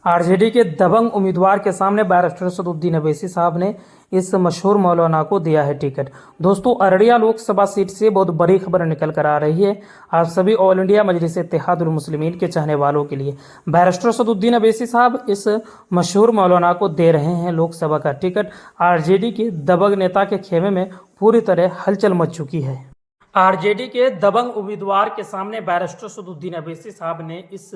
RJD के दबंग उम्मीदवार के सामने बैरिस्टर सदुद्दीन अवैसी साहब ने इस मशहूर मौलाना को दिया है टिकट। दोस्तों, अररिया लोकसभा सीट से बहुत बड़ी खबर निकल कर आ रही है आप सभी ऑल इंडिया मजलिस इत्तेहादुल मुस्लिमीन के चाहने वालों के लिए। बैरिस्टर सदुद्दीन अवैसी साहब इस मशहूर मौलाना को दे रहे हैं लोकसभा का टिकट। आरजेडी के दबंग नेता के खेमे में पूरी तरह हलचल मच चुकी है। आरजेडी के दबंग उम्मीदवार के सामने बैरिस्टर सदुद्दीन अवैसी साहब ने इस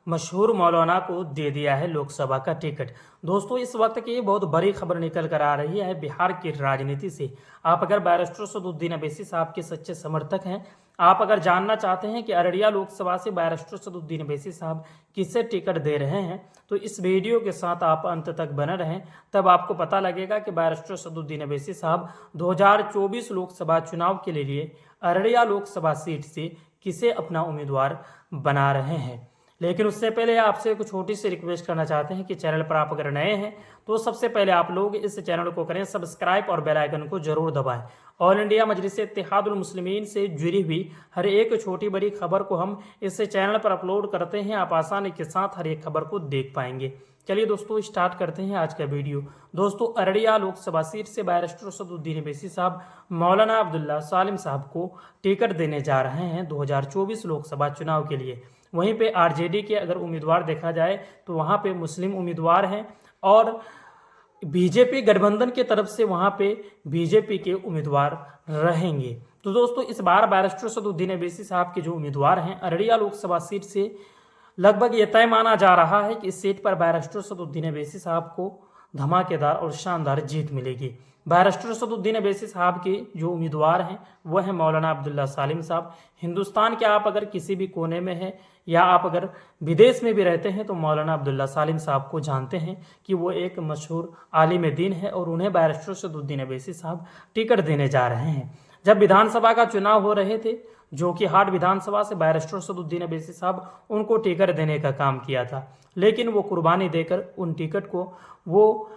मशहूर मौलाना को दे दिया है लोकसभा का टिकट। दोस्तों, इस वक्त की बहुत बड़ी खबर निकल कर आ रही है बिहार की राजनीति से। आप अगर बैरिस्टर सदुद्दीन अवैसी साहब के सच्चे समर्थक हैं, आप अगर जानना चाहते हैं कि अररिया लोकसभा से बैरिस्टर सदुद्दीन अवैसी साहब किसे टिकट दे रहे हैं, तो इस वीडियो के साथ आप अंत तक बने रहें। तब आपको पता लगेगा कि बैरिस्टर सदुद्दीन अवैसी साहब 2024 लोकसभा चुनाव के लिए अररिया लोकसभा सीट से किसे अपना उम्मीदवार बना रहे हैं। लेकिन उससे पहले आपसे एक छोटी सी रिक्वेस्ट करना चाहते हैं कि चैनल पर आप अगर नए हैं तो सबसे पहले आप लोग इस चैनल को करें सब्सक्राइब और बेल आइकन को जरूर दबाएं। ऑल इंडिया मजलिस इत्तेहादुल मुस्लिमीन से जुड़ी हुई हर एक छोटी बड़ी खबर को हम इस चैनल पर अपलोड करते हैं। आप आसानी के साथ हर एक खबर को देख पाएंगे। चलिए दोस्तों, स्टार्ट करते हैं आज का वीडियो। दोस्तों, अररिया लोकसभा सीट से बैरिस्टर सदुद्दीन अवैसी साहब मौलाना अब्दुल्ला सालिम साहब को टिकट देने जा रहे हैं 2024 लोकसभा चुनाव के लिए। वहीं पे आरजेडी के अगर उम्मीदवार देखा जाए तो वहाँ पे मुस्लिम उम्मीदवार हैं और बीजेपी गठबंधन के तरफ से वहाँ पे बीजेपी के उम्मीदवार रहेंगे। तो दोस्तों, इस बार बैरिस्टर सदुद्दीन अवैसी साहब के जो उम्मीदवार हैं अररिया लोकसभा सीट से लगभग ये तय माना जा रहा है कि इस सीट पर बैरिस्टर सदुद्दीन अवैसी साहब को धमाकेदार और शानदार जीत मिलेगी। बैरिस्टर सदुद्दीन अवैसी साहब के जो उम्मीदवार हैं वह है मौलाना अब्दुल्ला सालिम साहब। हिंदुस्तान के आप अगर किसी भी कोने में हैं या आप अगर विदेश में भी रहते हैं तो मौलाना अब्दुल्ला सालिम साहब को जानते हैं कि वो एक मशहूर आलिम दीन है और उन्हें बैरिस्टर सदुद्दीन अवैसी साहब टिकट देने जा रहे हैं। जब विधानसभा का चुनाव हो रहे थे, जो कि हाट विधानसभा से बैरिस्टर सदुद्दीन अवैसी साहब उनको टिकट देने का काम किया था, लेकिन वो कुर्बानी देकर उन टिकट को वो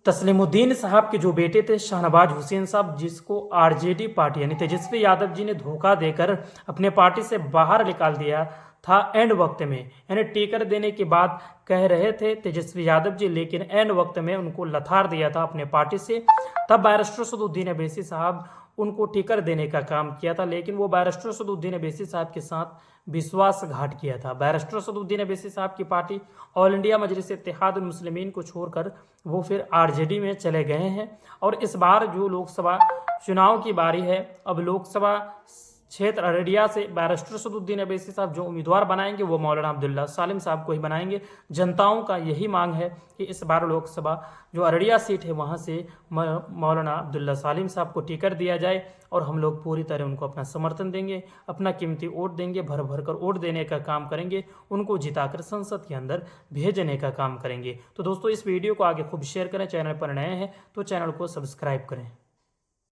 तस्लीमुद्दीन साहब के जो बेटे थे शाहनवाज हुसैन साहब, जिसको आरजेडी पार्टी यानी तेजस्वी यादव जी ने धोखा देकर अपने पार्टी से बाहर निकाल दिया था एंड वक्त में, यानी टिकट देने के बाद कह रहे थे तेजस्वी यादव जी, लेकिन एंड वक्त में उनको लथार दिया था अपने पार्टी से। तब बैरिस्टर सदुद्दीन अवैसी साहब उनको टिकट देने का काम किया था, लेकिन वो बैरिस्टर सदुद्दीन अवैसी साहब के साथ विश्वासघात किया था। बैरिस्टर सदुद्दीन अवैसी साहब की पार्टी ऑल इंडिया मजलिस इत्तेहादुल मुस्लिमीन को छोड़कर वो फिर आरजेडी में चले गए हैं। और इस बार जो लोकसभा चुनाव की बारी है, अब लोकसभा क्षेत्र अररिया से बैरिस्टर सदुद्दीन अवैसी साहब जो उम्मीदवार बनाएंगे वो मौलाना अब्दुल्ला सालिम साहब को ही बनाएंगे। जनताओं का यही मांग है कि इस बार लोकसभा जो अररिया सीट है वहाँ से मौलाना अब्दुल्ला सालिम साहब को टिकट दिया जाए और हम लोग पूरी तरह उनको अपना समर्थन देंगे, अपना कीमती वोट देंगे, भर भर कर वोट देने का काम करेंगे, उनको जिताकर संसद के अंदर भेजने का काम करेंगे। तो दोस्तों, इस वीडियो को आगे खूब शेयर करें। चैनल पर नए हैं तो चैनल को सब्सक्राइब करें।